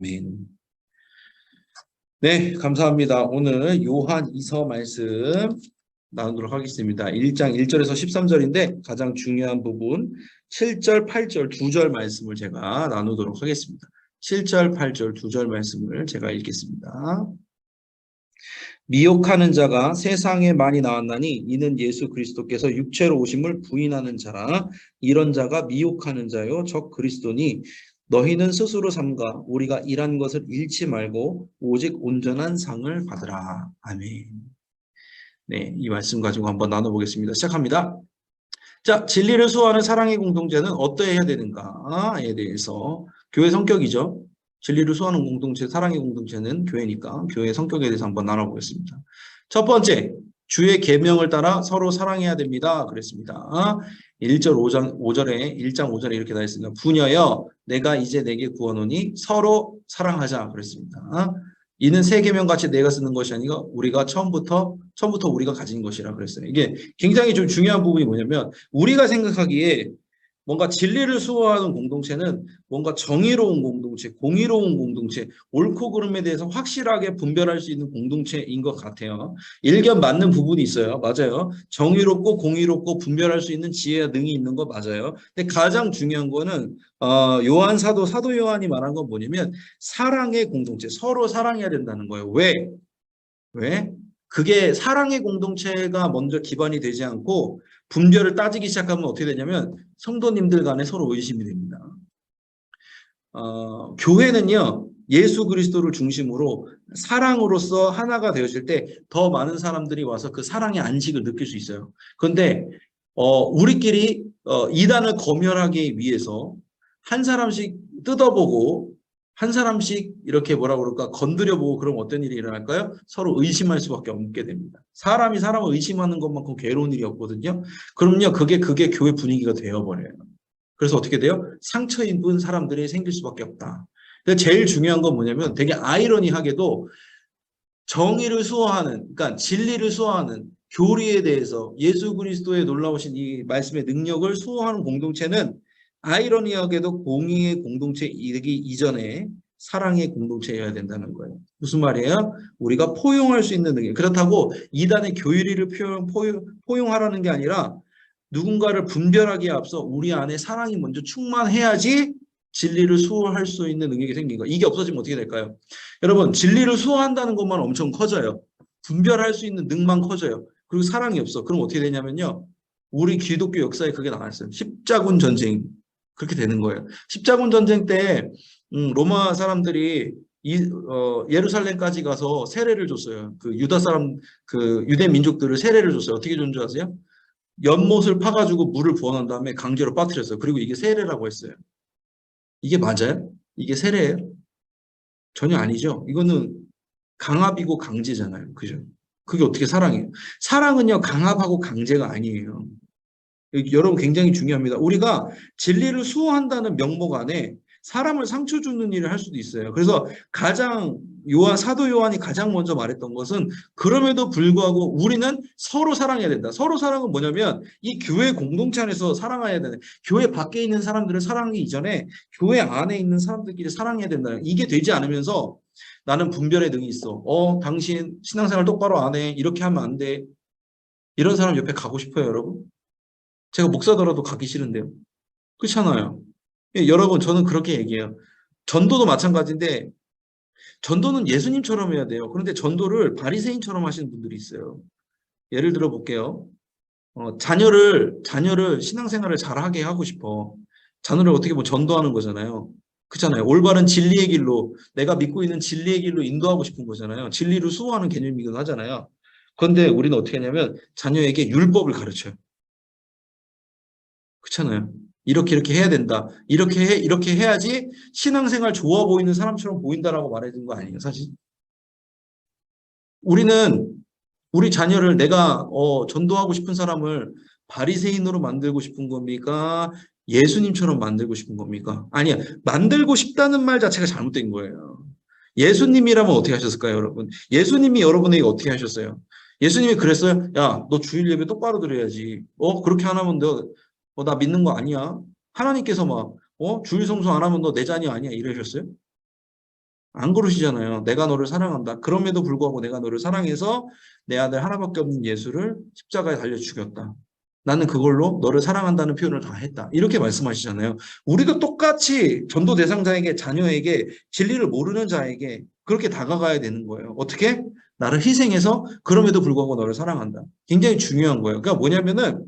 아멘. 네, 감사합니다. 오늘 요한 2서 말씀 나누도록 하겠습니다. 1장 1절에서 13절인데 가장 중요한 부분 7절, 8절 두 절 말씀을 제가 나누도록 하겠습니다. 7절, 8절 두 절 말씀을 제가 읽겠습니다. 미혹하는 자가 세상에 많이 나왔나니 이는 예수 그리스도께서 육체로 오심을 부인하는 자라. 이런 자가 미혹하는 자요 적 그리스도니 너희는 스스로 삼가 우리가 일한 것을 잃지 말고 오직 온전한 상을 받으라. 아멘. 네, 이 말씀 가지고 한번 나눠보겠습니다. 시작합니다. 자, 진리를 수호하는 사랑의 공동체는 어떠해야 되는가에 대해서 교회 성격이죠. 진리를 수호하는 공동체, 사랑의 공동체는 교회니까 교회 성격에 대해서 한번 나눠보겠습니다. 첫 번째, 주의 계명을 따라 서로 사랑해야 됩니다. 그랬습니다. 1절 5절에 1장 5절에 이렇게 나 있습니다. 부녀여 내가 이제 내게 구하노니 서로 사랑하자. 그랬습니다. 이는 새 계명 같이 내가 쓰는 것이 아니라 우리가 처음부터 우리가 가진 것이라 그랬어요. 이게 굉장히 좀 중요한 부분이 뭐냐면 우리가 생각하기에 뭔가 진리를 수호하는 공동체는 뭔가 정의로운 공동체, 공의로운 공동체, 옳고 그름에 대해서 확실하게 분별할 수 있는 공동체인 것 같아요. 일견 맞는 부분이 있어요. 맞아요. 정의롭고 공의롭고 분별할 수 있는 지혜와 능이 있는 거 맞아요. 근데 가장 중요한 거는 요한 사도 요한이 말한 건 뭐냐면 사랑의 공동체, 서로 사랑해야 된다는 거예요. 왜? 그게 사랑의 공동체가 먼저 기반이 되지 않고 분별을 따지기 시작하면 어떻게 되냐면 성도님들 간에 서로 의심이 됩니다. 교회는요 예수 그리스도를 중심으로 사랑으로서 하나가 되어질 때 더 많은 사람들이 와서 그 사랑의 안식을 느낄 수 있어요. 그런데 우리끼리 이단을 검열하기 위해서 한 사람씩 뜯어보고 한 사람씩 이렇게 뭐라 그럴까 건드려보고 그럼 어떤 일이 일어날까요? 서로 의심할 수밖에 없게 됩니다. 사람이 사람을 의심하는 것만큼 괴로운 일이 없거든요. 그럼요 그게 교회 분위기가 되어버려요. 그래서 어떻게 돼요? 상처 입은 사람들이 생길 수밖에 없다. 근데 제일 중요한 건 뭐냐면 되게 아이러니하게도 정의를 수호하는, 그러니까 진리를 수호하는 교리에 대해서 예수 그리스도의 놀라우신 이 말씀의 능력을 수호하는 공동체는 아이러니하게도 공의의 공동체이기 이전에 사랑의 공동체여야 된다는 거예요. 무슨 말이에요? 우리가 포용할 수 있는 능력. 그렇다고 이단의 교리를 포용하라는 게 아니라 누군가를 분별하기에 앞서 우리 안에 사랑이 먼저 충만해야지 진리를 수호할 수 있는 능력이 생긴 거예요. 이게 없어지면 어떻게 될까요? 여러분, 진리를 수호한다는 것만 엄청 커져요. 분별할 수 있는 능만 커져요. 그리고 사랑이 없어. 그럼 어떻게 되냐면요. 우리 기독교 역사에 그게 나왔어요. 십자군 전쟁. 그렇게 되는 거예요. 십자군 전쟁 때 로마 사람들이 예루살렘까지 가서 세례를 줬어요. 그 유다 사람, 그 유대 민족들을 세례를 줬어요. 어떻게 준 줄 아세요? 연못을 파가지고 물을 부어놓은 다음에 강제로 빠뜨렸어요. 그리고 이게 세례라고 했어요. 이게 맞아요? 이게 세례예요? 전혀 아니죠. 이거는 강압이고 강제잖아요. 그죠? 그게 어떻게 사랑이에요? 사랑은요, 강압하고 강제가 아니에요. 여러분 굉장히 중요합니다. 우리가 진리를 수호한다는 명목 안에 사람을 상처 주는 일을 할 수도 있어요. 그래서 사도 요한이 가장 먼저 말했던 것은 그럼에도 불구하고 우리는 서로 사랑해야 된다. 서로 사랑은 뭐냐면 이 교회 공동체 안에서 사랑해야 되는, 교회 밖에 있는 사람들을 사랑하기 이전에 교회 안에 있는 사람들끼리 사랑해야 된다. 이게 되지 않으면서 나는 분별의 능이 있어. 당신 신앙생활 똑바로 안 해. 이렇게 하면 안 돼. 이런 사람 옆에 가고 싶어요, 여러분? 제가 목사더라도 가기 싫은데요. 그렇잖아요. 여러분, 저는 그렇게 얘기해요. 전도도 마찬가지인데 전도는 예수님처럼 해야 돼요. 그런데 전도를 바리새인처럼 하시는 분들이 있어요. 예를 들어 볼게요. 자녀를 신앙생활을 잘하게 하고 싶어. 자녀를 어떻게 보면 전도하는 거잖아요. 그렇잖아요. 올바른 진리의 길로, 내가 믿고 있는 진리의 길로 인도하고 싶은 거잖아요. 진리를 수호하는 개념이기도 하잖아요. 그런데 우리는 어떻게 하냐면 자녀에게 율법을 가르쳐요. 그렇잖아요. 이렇게 해야 된다. 이렇게 해야지 신앙생활 좋아 보이는 사람처럼 보인다라고 말해준 거 아니에요, 사실. 우리는 우리 자녀를 내가 전도하고 싶은 사람을 바리새인으로 만들고 싶은 겁니까? 예수님처럼 만들고 싶은 겁니까? 아니야. 만들고 싶다는 말 자체가 잘못된 거예요. 예수님이라면 어떻게 하셨을까요, 여러분? 예수님이 여러분에게 어떻게 하셨어요? 예수님이 그랬어요? 야, 너 주일 예배 똑바로 드려야지. 그렇게 안 하면 나 믿는 거 아니야? 하나님께서 막, 주일 성수 안 하면 너 내 자녀 아니야? 이러셨어요? 안 그러시잖아요. 내가 너를 사랑한다. 그럼에도 불구하고 내가 너를 사랑해서 내 아들 하나밖에 없는 예수를 십자가에 달려 죽였다. 나는 그걸로 너를 사랑한다는 표현을 다 했다. 이렇게 말씀하시잖아요. 우리도 똑같이 전도 대상자에게, 자녀에게, 진리를 모르는 자에게 그렇게 다가가야 되는 거예요. 어떻게? 나를 희생해서 그럼에도 불구하고 너를 사랑한다. 굉장히 중요한 거예요. 그러니까 뭐냐면은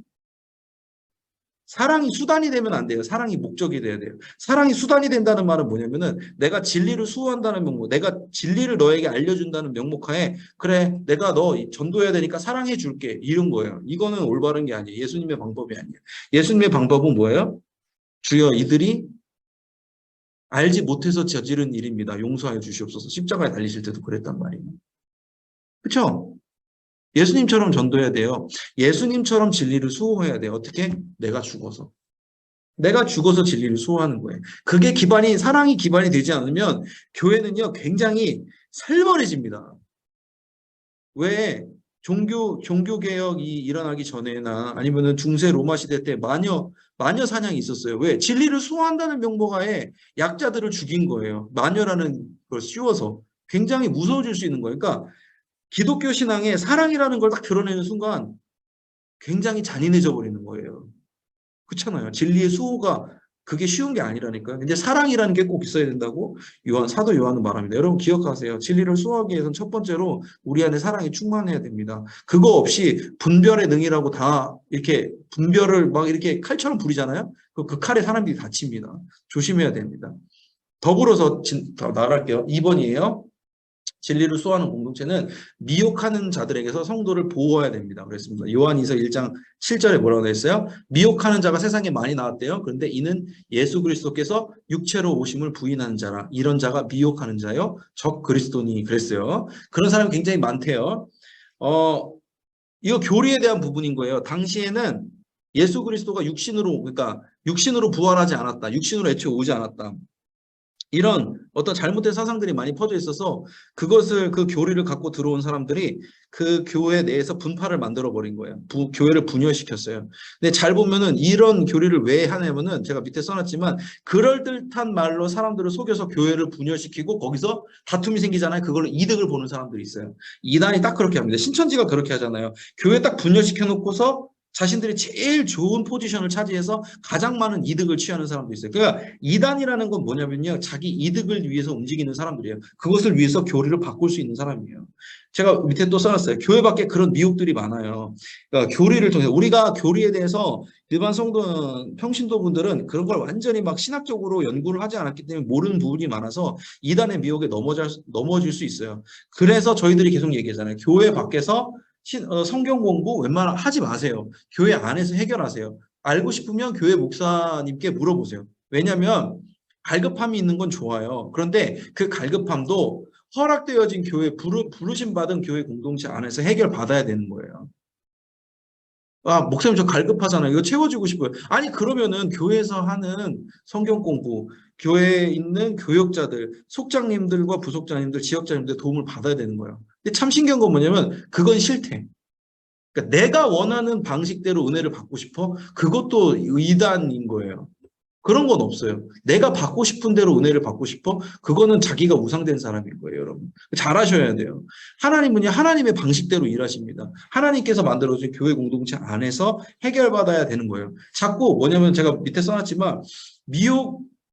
사랑이 수단이 되면 안 돼요. 사랑이 목적이 돼야 돼요. 사랑이 수단이 된다는 말은 뭐냐면은 내가 진리를 수호한다는 명목, 내가 진리를 너에게 알려준다는 명목하에 그래, 내가 너 전도해야 되니까 사랑해 줄게. 이런 거예요. 이거는 올바른 게 아니에요. 예수님의 방법이 아니에요. 예수님의 방법은 뭐예요? 주여 이들이 알지 못해서 저지른 일입니다. 용서하여 주시옵소서. 십자가에 달리실 때도 그랬단 말이에요. 그렇죠? 예수님처럼 전도해야 돼요. 예수님처럼 진리를 수호해야 돼요. 어떻게? 내가 죽어서. 내가 죽어서 진리를 수호하는 거예요. 그게 기반이, 사랑이 기반이 되지 않으면 교회는요, 굉장히 살벌해집니다. 왜? 종교개혁이 일어나기 전에나 아니면은 중세 로마 시대 때 마녀 사냥이 있었어요. 왜? 진리를 수호한다는 명목하에 약자들을 죽인 거예요. 마녀라는 걸 씌워서. 굉장히 무서워질 수 있는 거예요. 그러니까 기독교 신앙에 사랑이라는 걸 딱 드러내는 순간 굉장히 잔인해져 버리는 거예요. 그렇잖아요. 진리의 수호가 그게 쉬운 게 아니라니까요. 근데 사랑이라는 게 꼭 있어야 된다고 사도 요한은 말합니다. 여러분 기억하세요. 진리를 수호하기 위해서는 첫 번째로 우리 안에 사랑이 충만해야 됩니다. 그거 없이 분별의 능이라고 다 이렇게 분별을 막 이렇게 칼처럼 부리잖아요. 그 칼에 사람들이 다칩니다. 조심해야 됩니다. 더불어서 더 나갈게요. 2번이에요. 진리를 수호하는 공동체는 미혹하는 자들에게서 성도를 보호해야 됩니다. 그랬습니다. 요한이서 1장 7절에 뭐라고 되어 있어요? 미혹하는 자가 세상에 많이 나왔대요. 그런데 이는 예수 그리스도께서 육체로 오심을 부인하는 자라. 이런 자가 미혹하는 자요. 적 그리스도니 그랬어요. 그런 사람이 굉장히 많대요. 이거 교리에 대한 부분인 거예요. 당시에는 예수 그리스도가 그러니까 육신으로 부활하지 않았다. 육신으로 애초에 오지 않았다. 이런 어떤 잘못된 사상들이 많이 퍼져 있어서 그 교리를 갖고 들어온 사람들이 그 교회 내에서 분파를 만들어 버린 거예요. 교회를 분열시켰어요. 근데 잘 보면은 이런 교리를 왜 하냐면은 제가 밑에 써놨지만 그럴듯한 말로 사람들을 속여서 교회를 분열시키고 거기서 다툼이 생기잖아요. 그걸로 이득을 보는 사람들이 있어요. 이단이 딱 그렇게 합니다. 신천지가 그렇게 하잖아요. 교회 딱 분열시켜 놓고서 자신들이 제일 좋은 포지션을 차지해서 가장 많은 이득을 취하는 사람도 있어요. 그러니까 이단이라는 건 뭐냐면요. 자기 이득을 위해서 움직이는 사람들이에요. 그것을 위해서 교리를 바꿀 수 있는 사람이에요. 제가 밑에 또 써놨어요. 교회 밖에 그런 미혹들이 많아요. 그러니까 교리를 통해서 우리가 교리에 대해서 일반 성도, 평신도 분들은 그런 걸 완전히 막 신학적으로 연구를 하지 않았기 때문에 모르는 부분이 많아서 이단의 미혹에 넘어질 수 있어요. 그래서 저희들이 계속 얘기하잖아요. 교회 밖에서 성경 공부 웬만하면 하지 마세요. 교회 안에서 해결하세요. 알고 싶으면 교회 목사님께 물어보세요. 왜냐하면 갈급함이 있는 건 좋아요. 그런데 그 갈급함도 허락되어진 부르심 받은 교회 공동체 안에서 해결받아야 되는 거예요. 아, 목사님 저 갈급하잖아요. 이거 채워주고 싶어요. 아니 그러면은 교회에서 하는 성경 공부, 교회에 있는 교역자들, 속장님들과 부속장님들, 지역장님들 도움을 받아야 되는 거예요. 근데 참 신기한 건 뭐냐면 그건 싫대. 그러니까 내가 원하는 방식대로 은혜를 받고 싶어? 그것도 이단인 거예요. 그런 건 없어요. 내가 받고 싶은 대로 은혜를 받고 싶어? 그거는 자기가 우상된 사람인 거예요, 여러분. 잘하셔야 돼요. 하나님은요, 하나님의 방식대로 일하십니다. 하나님께서 만들어준 교회 공동체 안에서 해결받아야 되는 거예요. 자꾸 뭐냐면 제가 밑에 써놨지만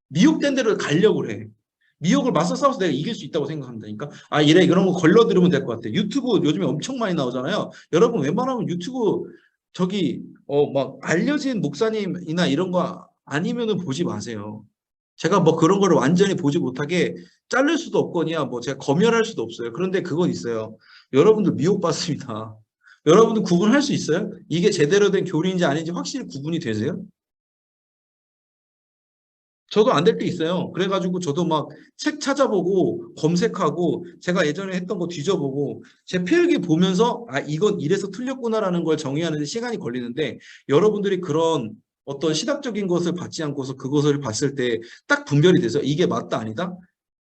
미혹된 대로 가려고 해. 미혹을 맞서 싸워서 내가 이길 수 있다고 생각한다니까. 아, 이래 그런 거 걸러 들으면 될 것 같아. 유튜브 요즘에 엄청 많이 나오잖아요. 여러분 웬만하면 유튜브 막 알려진 목사님이나 이런 거 아니면은 보지 마세요. 제가 뭐 그런 거를 완전히 보지 못하게 자를 수도 없거니와 뭐 제가 검열할 수도 없어요. 그런데 그건 있어요. 여러분들 미혹받습니다. 여러분들 구분할 수 있어요? 이게 제대로 된 교리인지 아닌지 확실히 구분이 되세요? 저도 안 될 때 있어요. 그래가지고 저도 막 책 찾아보고 검색하고 제가 예전에 했던 거 뒤져보고 제 필기 보면서 아 이건 이래서 틀렸구나라는 걸 정의하는 데 시간이 걸리는데 여러분들이 그런 어떤 시각적인 것을 받지 않고서 그것을 봤을 때 딱 분별이 돼서 이게 맞다 아니다?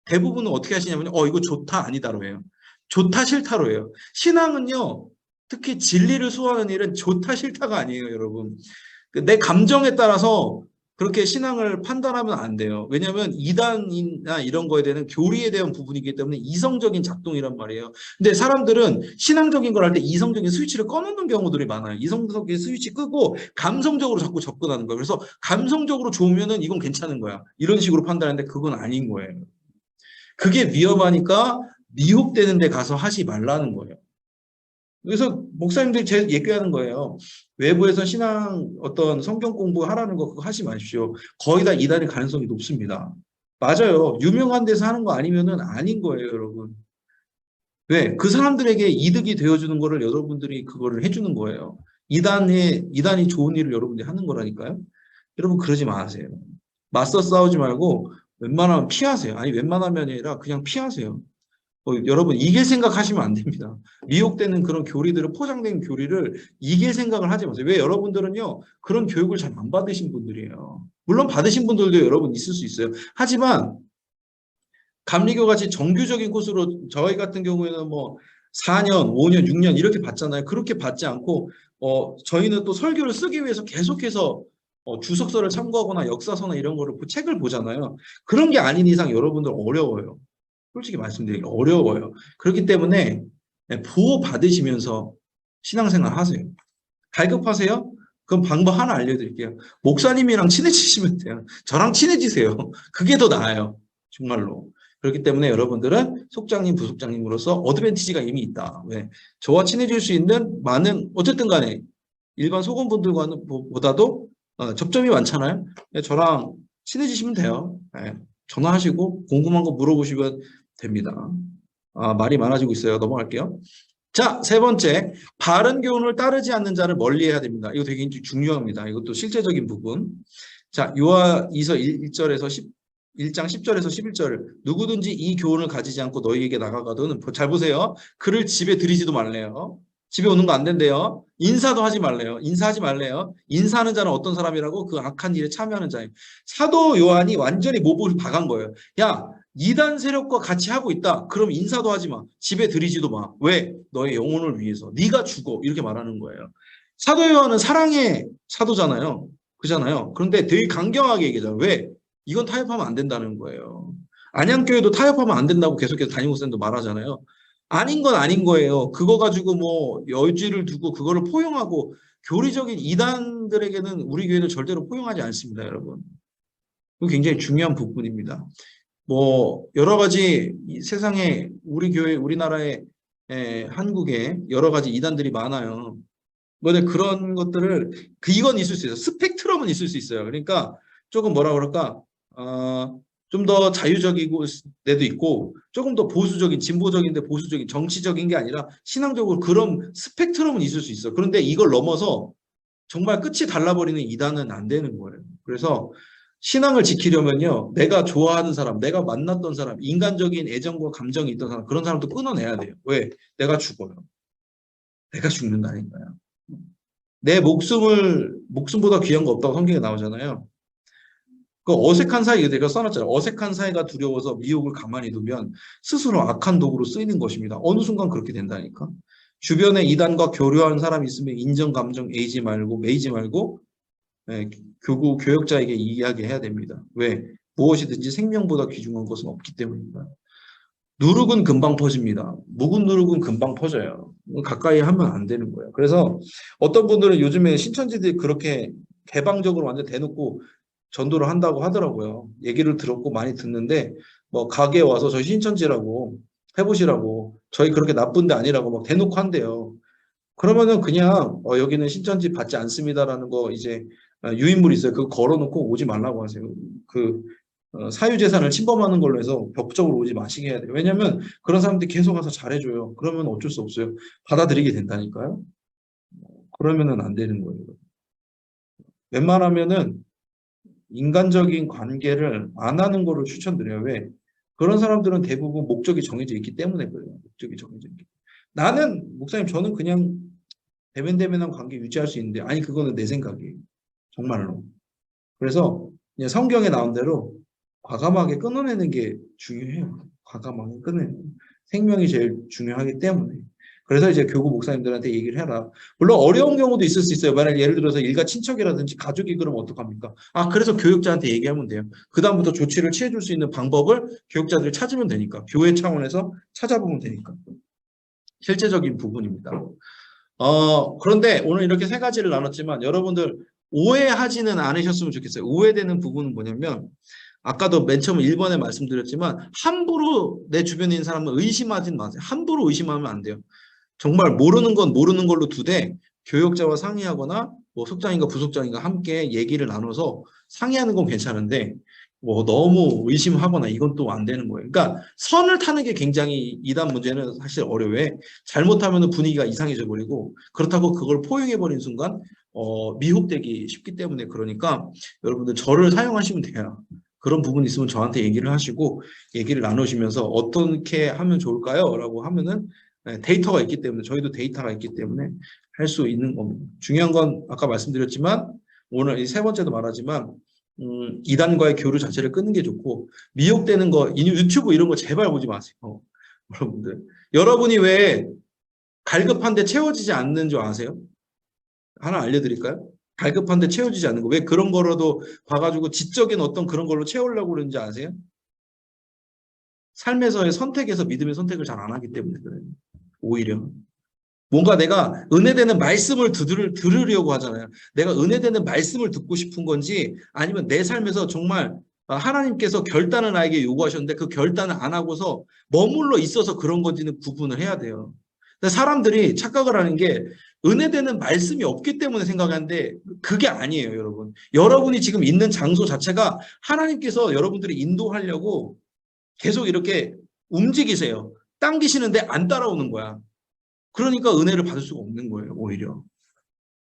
대부분은 어떻게 하시냐면 이거 좋다 아니다로 해요. 좋다 싫다로 해요. 신앙은요. 특히 진리를 수호하는 일은 좋다 싫다가 아니에요, 여러분. 내 감정에 따라서 그렇게 신앙을 판단하면 안 돼요. 왜냐하면 이단이나 이런 거에 대한 교리에 대한 부분이기 때문에 이성적인 작동이란 말이에요. 근데 사람들은 신앙적인 걸 할 때 이성적인 스위치를 꺼놓는 경우들이 많아요. 이성적인 스위치 끄고 감성적으로 자꾸 접근하는 거예요. 그래서 감성적으로 좋으면은 이건 괜찮은 거야. 이런 식으로 판단하는데 그건 아닌 거예요. 그게 위험하니까 미혹되는 데 가서 하지 말라는 거예요. 그래서 목사님들이 제 얘기하는 거예요. 외부에서 신앙 어떤 성경 공부하라는 거 그거 하지 마십시오. 거의 다 이단일 가능성이 높습니다. 맞아요. 유명한 데서 하는 거 아니면은 아닌 거예요, 여러분. 왜? 그 사람들에게 이득이 되어주는 거를 여러분들이 그거를 해주는 거예요. 이단이 좋은 일을 여러분들이 하는 거라니까요. 여러분 그러지 마세요. 맞서 싸우지 말고 웬만하면 피하세요. 아니 웬만하면 아니라 그냥 피하세요. 여러분 이길 생각하시면 안 됩니다. 미혹되는 그런 교리들을 포장된 교리를 이길 생각을 하지 마세요. 왜 여러분들은요 그런 교육을 잘 안 받으신 분들이에요. 물론 받으신 분들도 여러분 있을 수 있어요. 하지만 감리교 같이 정규적인 코스로 저희 같은 경우에는 뭐 4년, 5년, 6년 이렇게 받잖아요. 그렇게 받지 않고 저희는 또 설교를 쓰기 위해서 계속해서 주석서를 참고하거나 역사서나 이런 거를 책을 보잖아요. 그런 게 아닌 이상 여러분들 어려워요. 솔직히 말씀드리기 어려워요. 그렇기 때문에 보호받으시면서 신앙생활 하세요. 갈급하세요? 그럼 방법 하나 알려드릴게요. 목사님이랑 친해지시면 돼요. 저랑 친해지세요. 그게 더 나아요. 정말로. 그렇기 때문에 여러분들은 속장님, 부속장님으로서 어드밴티지가 이미 있다. 왜? 저와 친해질 수 있는 많은, 어쨌든 간에 일반 소금분들과는 보다도 접점이 많잖아요. 저랑 친해지시면 돼요. 네. 전화하시고 궁금한 거 물어보시면 됩니다. 말이 많아지고 있어요. 넘어갈게요. 자, 세 번째, 바른 교훈을 따르지 않는 자를 멀리해야 됩니다. 이거 되게 중요합니다. 이것도 실제적인 부분. 자, 요한이서 1절에서 1장 10절에서 11절 누구든지 이 교훈을 가지지 않고 너희에게 나가거든 잘 보세요. 그를 집에 들이지도 말래요. 집에 오는 거 안 된대요. 인사도 하지 말래요. 인사하지 말래요. 인사하는 자는 어떤 사람이라고? 그 악한 일에 참여하는 자예요. 사도 요한이 완전히 못을 박은 거예요. 야, 이단 세력과 같이 하고 있다. 그럼 인사도 하지 마. 집에 들이지도 마. 왜? 너의 영혼을 위해서. 네가 죽어. 이렇게 말하는 거예요. 사도 요한은 사랑의 사도잖아요. 그잖아요. 그런데 되게 강경하게 얘기하잖아요. 왜? 이건 타협하면 안 된다는 거예요. 안양교회도 타협하면 안 된다고 계속해서 담임목사님도 말하잖아요. 아닌 건 아닌 거예요. 그거 가지고 뭐 여지를 두고 그거를 포용하고 교리적인 이단들에게는 우리 교회는 절대로 포용하지 않습니다, 여러분. 그거 굉장히 중요한 부분입니다. 뭐 여러 가지 세상에 우리 교회, 우리나라에 한국에 여러 가지 이단들이 많아요. 근데 그런 것들을 이건 있을 수 있어요. 스펙트럼은 있을 수 있어요. 그러니까 조금 뭐라 그럴까 좀 더 자유적이고 데도 있고 조금 더 보수적인 진보적인데 보수적인 정치적인 게 아니라 신앙적으로 그런 스펙트럼은 있을 수 있어. 그런데 이걸 넘어서 정말 끝이 달라버리는 이단은 안 되는 거예요. 그래서 신앙을 지키려면요. 내가 좋아하는 사람, 내가 만났던 사람, 인간적인 애정과 감정이 있던 사람 그런 사람도 끊어내야 돼요. 왜? 내가 죽어요. 내가 죽는다니까요. 내 목숨보다 귀한 거 없다고 성경에 나오잖아요. 그 어색한 사이, 내가 써놨잖아요. 어색한 사이가 두려워서 미혹을 가만히 두면 스스로 악한 도구로 쓰이는 것입니다. 어느 순간 그렇게 된다니까. 주변에 이단과 교류하는 사람이 있으면 인정, 감정 매이지 말고 교역자에게 이야기해야 됩니다. 왜? 무엇이든지 생명보다 귀중한 것은 없기 때문입니다. 누룩은 금방 퍼집니다. 묵은 누룩은 금방 퍼져요. 가까이 하면 안 되는 거예요. 그래서 어떤 분들은 요즘에 신천지들이 그렇게 개방적으로 완전 대놓고 전도를 한다고 하더라고요. 얘기를 들었고 많이 듣는데 뭐 가게에 와서 저희 신천지라고 해보시라고 저희 그렇게 나쁜 데 아니라고 막 대놓고 한대요. 그러면은 그냥 여기는 신천지 받지 않습니다라는 거 이제 유인물이 있어요. 그거 걸어놓고 오지 말라고 하세요. 그 사유재산을 침범하는 걸로 해서 법적으로 오지 마시게 해야 돼요. 왜냐하면 그런 사람들이 계속 와서 잘해줘요. 그러면 어쩔 수 없어요. 받아들이게 된다니까요. 그러면은 안 되는 거예요. 웬만하면은 인간적인 관계를 안 하는 거를 추천드려요. 왜? 그런 사람들은 대부분 목적이 정해져 있기 때문에 그래요. 목적이 정해져 있기 때문에. 나는 목사님 저는 그냥 대면대면한 관계 유지할 수 있는데 아니 그거는 내 생각이에요. 정말로. 그래서 그냥 성경에 나온 대로 과감하게 끊어내는 게 중요해요. 과감하게 끊어내는. 생명이 제일 중요하기 때문에. 그래서 이제 교구 목사님들한테 얘기를 해라. 물론 어려운 경우도 있을 수 있어요. 만약 예를 들어서 일가 친척이라든지 가족이 그러면 어떡합니까? 그래서 교육자한테 얘기하면 돼요. 그다음부터 조치를 취해줄 수 있는 방법을 교육자들이 찾으면 되니까. 교회 차원에서 찾아보면 되니까. 실제적인 부분입니다. 그런데 오늘 이렇게 세 가지를 나눴지만 여러분들 오해하지는 않으셨으면 좋겠어요. 오해되는 부분은 뭐냐면 아까도 맨 처음 1번에 말씀드렸지만 함부로 내 주변에 있는 사람을 의심하지 마세요. 함부로 의심하면 안 돼요. 정말 모르는 건 모르는 걸로 두되 교육자와 상의하거나 뭐 속장인가 부속장인가 함께 얘기를 나눠서 상의하는 건 괜찮은데 뭐 너무 의심하거나 이건 또 안 되는 거예요. 그러니까 선을 타는 게 굉장히 이단 문제는 사실 어려워요. 잘못하면 분위기가 이상해져 버리고 그렇다고 그걸 포용해 버린 순간 미혹되기 쉽기 때문에 그러니까 여러분들 저를 사용하시면 돼요. 그런 부분이 있으면 저한테 얘기를 하시고 얘기를 나누시면서 어떻게 하면 좋을까요? 라고 하면은 데이터가 있기 때문에 저희도 데이터가 있기 때문에 할 수 있는 겁니다. 중요한 건 아까 말씀드렸지만 오늘 이 세 번째도 말하지만 이단과의 교류 자체를 끊는 게 좋고 미혹되는 거 유튜브 이런 거 제발 보지 마세요. 여러분들 여러분이 왜 갈급한데 채워지지 않는 줄 아세요? 하나 알려드릴까요? 갈급한데 채워지지 않는 거. 왜 그런 거로도 봐가지고 지적인 어떤 그런 걸로 채우려고 그러는지 아세요? 삶에서의 선택에서 믿음의 선택을 잘 안 하기 때문에 그래요. 오히려. 뭔가 내가 은혜되는 말씀을 들으려고 하잖아요. 내가 은혜되는 말씀을 듣고 싶은 건지 아니면 내 삶에서 정말 하나님께서 결단을 나에게 요구하셨는데 그 결단을 안 하고서 머물러 있어서 그런 건지는 구분을 해야 돼요. 사람들이 착각을 하는 게 은혜되는 말씀이 없기 때문에 생각하는데 그게 아니에요, 여러분. 여러분이 지금 있는 장소 자체가 하나님께서 여러분들이 인도하려고 계속 이렇게 움직이세요. 당기시는데 안 따라오는 거야. 그러니까 은혜를 받을 수가 없는 거예요, 오히려.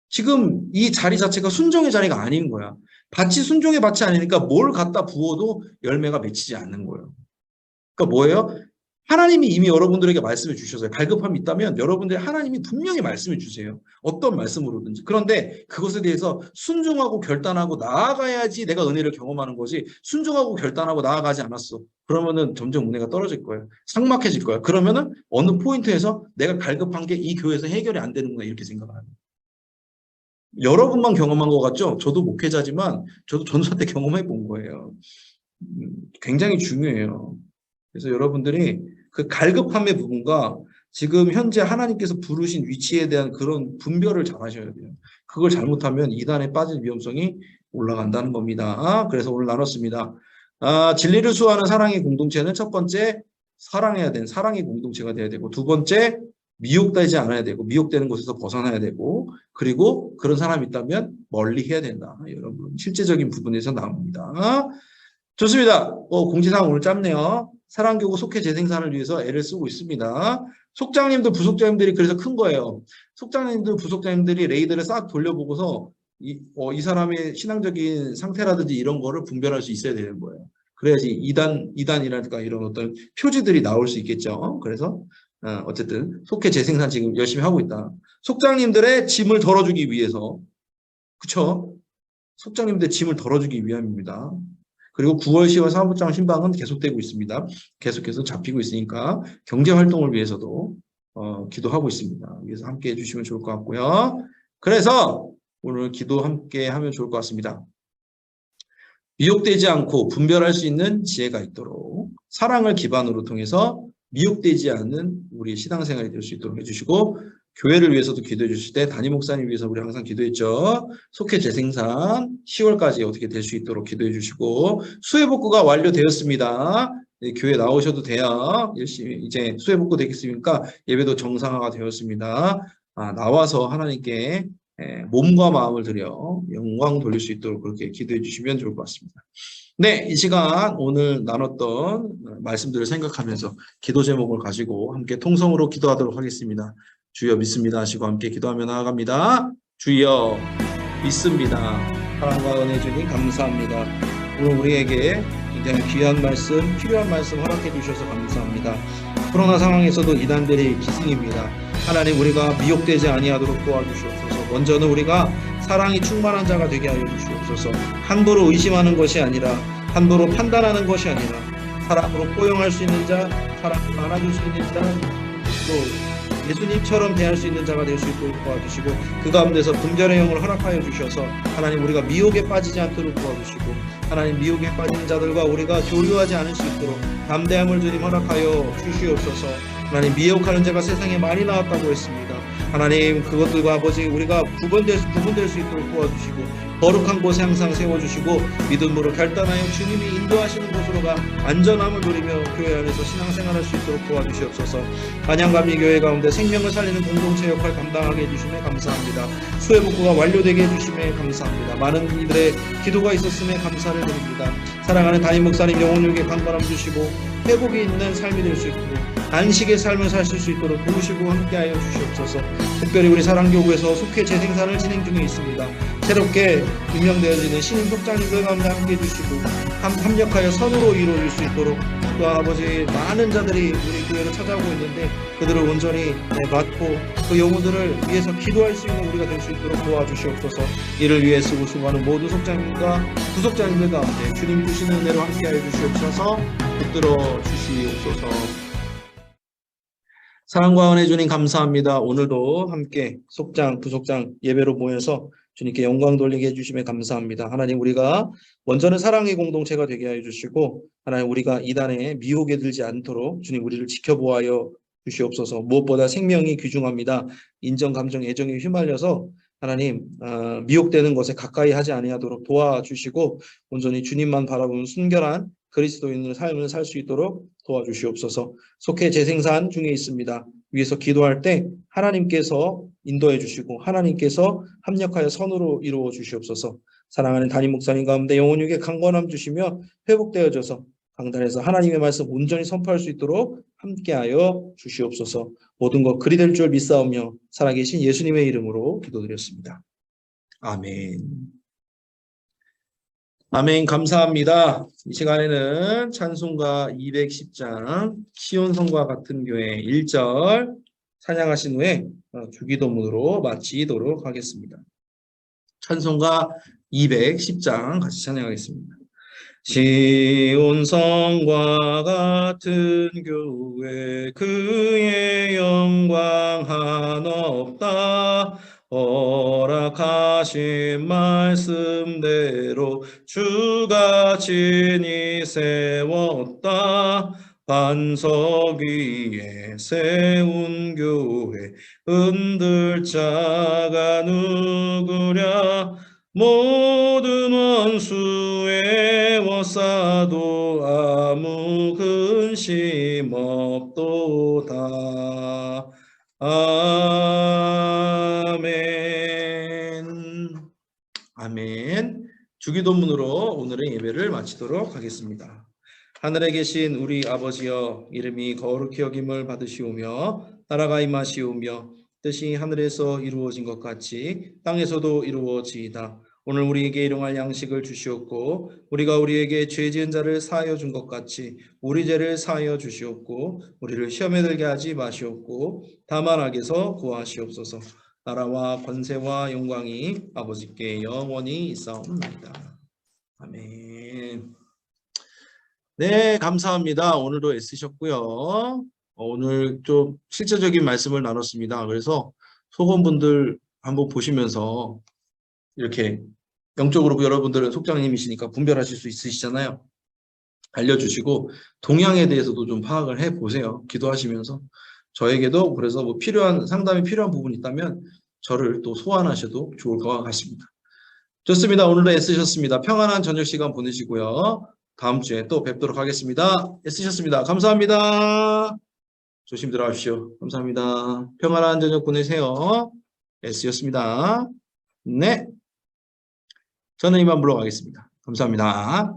지금 이 자리 자체가 순종의 자리가 아닌 거야. 밭이 순종의 밭이 아니니까 뭘 갖다 부어도 열매가 맺히지 않는 거예요. 그러니까 뭐예요? 하나님이 이미 여러분들에게 말씀해 주셔서요. 갈급함이 있다면 여러분들이 하나님이 분명히 말씀해 주세요. 어떤 말씀으로든지. 그런데 그것에 대해서 순종하고 결단하고 나아가야지 내가 은혜를 경험하는 거지 순종하고 결단하고 나아가지 않았어. 그러면은 점점 은혜가 떨어질 거예요. 삭막해질 거예요. 그러면은 어느 포인트에서 내가 갈급한 게 이 교회에서 해결이 안 되는구나 이렇게 생각하는 거예요. 여러분만 경험한 것 같죠? 저도 목회자지만 저도 전도사 때 경험해 본 거예요. 굉장히 중요해요. 그래서 여러분들이 그 갈급함의 부분과 지금 현재 하나님께서 부르신 위치에 대한 그런 분별을 잘 하셔야 돼요. 그걸 잘못하면 이단에 빠질 위험성이 올라간다는 겁니다. 그래서 오늘 나눴습니다. 진리를 수호하는 사랑의 공동체는 첫 번째 사랑해야 되는 사랑의 공동체가 돼야 되고 두 번째 미혹되지 않아야 되고 미혹되는 곳에서 벗어나야 되고 그리고 그런 사람이 있다면 멀리 해야 된다. 여러분 실제적인 부분에서 나옵니다. 좋습니다. 공지사항 오늘 짧네요. 사랑교구 속회 재생산을 위해서 애를 쓰고 있습니다. 속장님들, 부속장님들이 그래서 큰 거예요. 속장님들, 부속장님들이 레이더를 싹 돌려보고서 이 사람의 신앙적인 상태라든지 이런 거를 분별할 수 있어야 되는 거예요. 그래야지 이단이라든가 이런 어떤 표지들이 나올 수 있겠죠. 그래서 어쨌든 속회 재생산 지금 열심히 하고 있다. 속장님들의 짐을 덜어주기 위해서 그쵸? 속장님들의 짐을 덜어주기 위함입니다. 그리고 9월, 10월 사무장 신방은 계속되고 있습니다. 계속해서 잡히고 있으니까 경제활동을 위해서도 기도하고 있습니다. 그래서 함께 해주시면 좋을 것 같고요. 그래서 오늘 기도 함께 하면 좋을 것 같습니다. 미혹되지 않고 분별할 수 있는 지혜가 있도록 사랑을 기반으로 통해서 미혹되지 않는 우리 신앙생활이 될 수 있도록 해주시고 교회를 위해서도 기도해 주실 때 담임 목사님 위해서 우리 항상 기도했죠. 속회 재생산 10월까지 어떻게 될 수 있도록 기도해 주시고 수혜복구가 완료되었습니다. 네, 교회 나오셔도 돼요. 열심히 이제 수혜복구 되겠습니까? 예배도 정상화가 되었습니다. 나와서 하나님께 몸과 마음을 들여 영광 돌릴 수 있도록 그렇게 기도해 주시면 좋을 것 같습니다. 네, 이 시간 오늘 나눴던 말씀들을 생각하면서 기도 제목을 가지고 함께 통성으로 기도하도록 하겠습니다. 주여 믿습니다 하시고 함께 기도하며 나아갑니다. 주여 믿습니다. 사랑과 은혜 주님 감사합니다. 오늘 우리에게 굉장히 귀한 말씀, 필요한 말씀 허락해 주셔서 감사합니다. 코로나 상황에서도 이단들이 기승입니다. 하나님 우리가 미혹되지 아니하도록 도와주시옵소서. 먼저는 우리가 사랑이 충만한 자가 되게 하여 주시옵소서. 함부로 의심하는 것이 아니라 함부로 판단하는 것이 아니라 사랑으로 포용할 수 있는 자, 사랑으로 안아줄 수 있는 자, 또 예수님처럼 대할 수 있는 자가 될 수 있도록 도와주시고 그 가운데서 분별의 영을 허락하여 주셔서 하나님 우리가 미혹에 빠지지 않도록 도와주시고 하나님 미혹에 빠진 자들과 우리가 교류하지 않을 수 있도록 담대함을 주님 허락하여 주시옵소서. 하나님 미혹하는 자가 세상에 많이 나왔다고 했습니다. 하나님 그것들과 아버지 우리가 구분될 수 있도록 도와주시고 거룩한 곳에 항상 세워주시고 믿음으로 결단하여 주님이 인도하시는 곳으로가 안전함을 누리며 교회 안에서 신앙생활할 수 있도록 도와주시옵소서. 안양감리 교회 가운데 생명을 살리는 공동체 역할 감당하게 해주심에 감사합니다. 수혜복구가 완료되게 해주심에 감사합니다. 많은 이들의 기도가 있었음에 감사를 드립니다. 사랑하는 담임 목사님 영혼육에 강건함 주시고 회복이 있는 삶이 될 수 있도록 안식의 삶을 사실 수 있도록 도우시고 함께하여 주시옵소서. 특별히 우리 사랑교구에서 속회 재생산을 진행 중에 있습니다. 새롭게 임명되어지는 신임 속장님들 가운데 함께해 주시고 협력하여 선으로 이루어질 수 있도록 또 아버지 많은 자들이 우리 교회로 찾아오고 있는데 그들을 온전히 맡고 그 영혼들을 위해서 기도할 수 있는 우리가 될 수 있도록 도와주시옵소서. 이를 위해 쓰고 수고하는 모든 속장님과 부속장님들 가운데 주님 주시는 은혜로 함께하여 주시옵소서. 붙들어 주시옵소서. 사랑과 은혜 주님 감사합니다. 오늘도 함께 속장, 부속장 예배로 모여서 주님께 영광 돌리게 해주심에 감사합니다. 하나님 우리가 원전은 사랑의 공동체가 되게 하여 주시고 하나님 우리가 이단에 미혹에 들지 않도록 주님 우리를 지켜보아여 주시옵소서. 무엇보다 생명이 귀중합니다. 인정, 감정, 애정에 휘말려서 하나님 미혹되는 것에 가까이 하지 아니하도록 도와주시고 온전히 주님만 바라보는 순결한 그리스도인의 삶을 살 수 있도록 도와주시옵소서. 속해 재생산 중에 있습니다. 위에서 기도할 때 하나님께서 인도해 주시고 하나님께서 합력하여 선으로 이루어 주시옵소서. 사랑하는 담임 목사님 가운데 영혼육에 강건함 주시며 회복되어져서 강단에서 하나님의 말씀 온전히 선포할 수 있도록 함께하여 주시옵소서. 모든 것 그리 될 줄 믿사오며 살아계신 예수님의 이름으로 기도드렸습니다. 아멘. 아멘. 감사합니다. 이 시간에는 찬송가 210장 시온성과 같은 교회 1절 찬양하신 후에 주기도문으로 마치도록 하겠습니다. 찬송가 210장 같이 찬양하겠습니다. 시온성과 같은 교회 그의 영광 한없다. 허락하신 말씀대로 주가 친히 세웠다. 반석 위에 세운 교회 흔들 자가 누구랴. 모든 원수에 워싸도 아무 근심 없도다. 아멘. 아멘. 주기도문으로 오늘의 예배를 마치도록 하겠습니다. 하늘에 계신 우리 아버지여, 이름이 거룩히 여김을 받으시오며 나라가 임하시오며 뜻이 하늘에서 이루어진 것 같이 땅에서도 이루어지이다. 오늘 우리에게 일용할 양식을 주시옵고 우리가 우리에게 죄 지은 자를 사하여 준 것 같이 우리 죄를 사하여 주시옵고 우리를 시험에 들게 하지 마시옵고 다만 악에서 구하시옵소서. 나라와 권세와 영광이 아버지께 영원히 있사옵나이다. 아멘. 네, 감사합니다. 오늘도 애쓰셨고요. 오늘 좀 실제적인 말씀을 나눴습니다. 그래서 속원분들 한번 보시면서 이렇게 영적으로 여러분들은 속장님이시니까 분별하실 수 있으시잖아요. 알려주시고 동향에 대해서도 좀 파악을 해보세요. 기도하시면서. 저에게도 그래서 뭐 상담이 필요한 부분이 있다면 저를 또 소환하셔도 좋을 것 같습니다. 좋습니다. 오늘도 애쓰셨습니다. 평안한 저녁 시간 보내시고요. 다음 주에 또 뵙도록 하겠습니다. 애쓰셨습니다. 감사합니다. 조심 들어가십시오. 감사합니다. 평안한 저녁 보내세요. 애쓰셨습니다. 네. 저는 이만 물러가겠습니다. 감사합니다.